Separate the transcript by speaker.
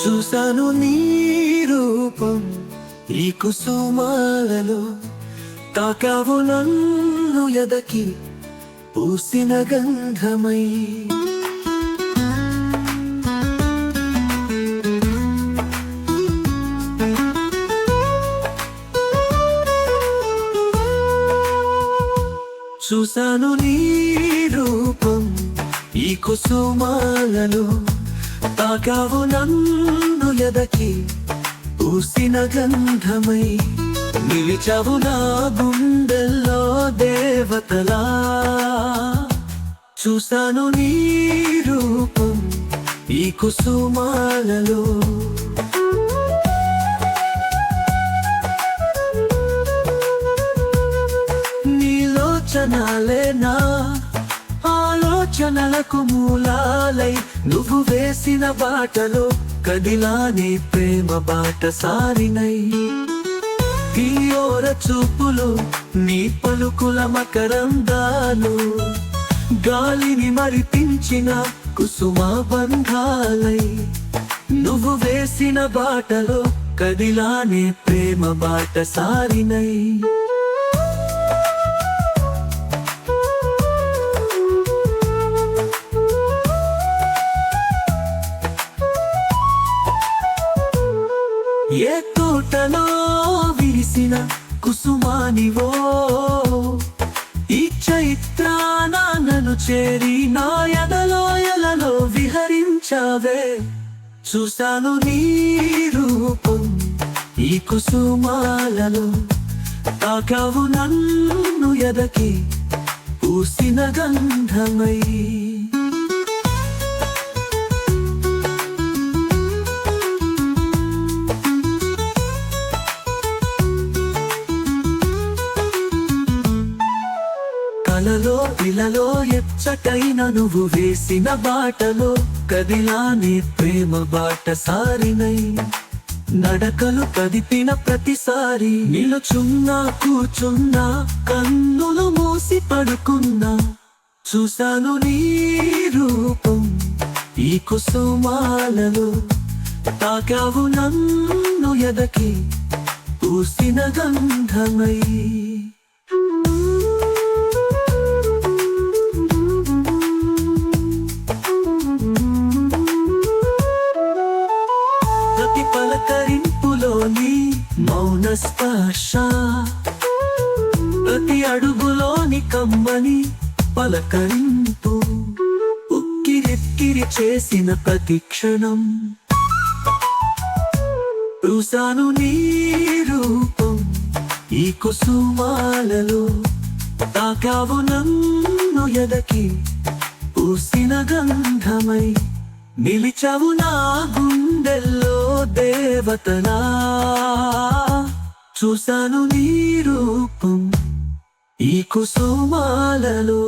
Speaker 1: చూసాను నీ రూపం ఈ కుసుమాలలో, తాకావు నన్ను ఎదకి పూసిన గంధమై. చూసాను నీ రూపం ఈ కుసుమాలలో, తాకావు నన్ను ఎదకి పూసిన గంధమై. నిలిచావు నా గుండెల్లో దేవతలా, చూసాను నీ రూపం ఈ కుసుమాలలో. నీలోచనాలే నా ఆలోచనలకు మూలాలై, నువ్వు వేసిన బాటలో కదిలానే ప్రేమ బాట సారినై. ఈ ఓర చూపులు నీ పలుకుల మకరందాలు, గాలిని మరిపించిన కుసుమ బంధాలై. నువ్వు వేసిన బాటలో కదిలానే ప్రేమ బాట సారినై. ఏ తోటలో విరిసిన కుసుమానివో, ఈ చైత్రాన నన్ను చేరి నా ఎదలోయలలో విహరించావే. చూసాను నీ రూపం ఈ కుసుమాలలో, తాకావు నన్ను ఎదకి పూసిన గంధమై. కలలో ఇలలో ఎచ్చటైన నువ్వు వేసిన బాటలో కదిలానే ప్రేమ బాట సారినై. నడకలు కదిపిన ప్రతిసారి నిలుచున్నా కూర్చున్నా కన్నులు మూసి పడుకున్నా, చూసాను నీ రూపం ఈ కుసుమాలలో, తాకావు నన్ను ఎదకి పూసిన గంధమై. పలకరింపులోని మౌన స్పర్శ, ప్రతి అడుగులోని కమ్మని పలకరింపు, ఉక్కిరిక్కిరి చేసిన ప్రతి క్షణం. చూసాను నీ రూపం ఈ కుసుమాలలో, తాకావు నన్ను ఎదకి పూసిన గంధమై. నిలిచావు నా గుండెల్లో దేవతలా, చూసాను నీ రూపం ఈ కుసుమాలలో.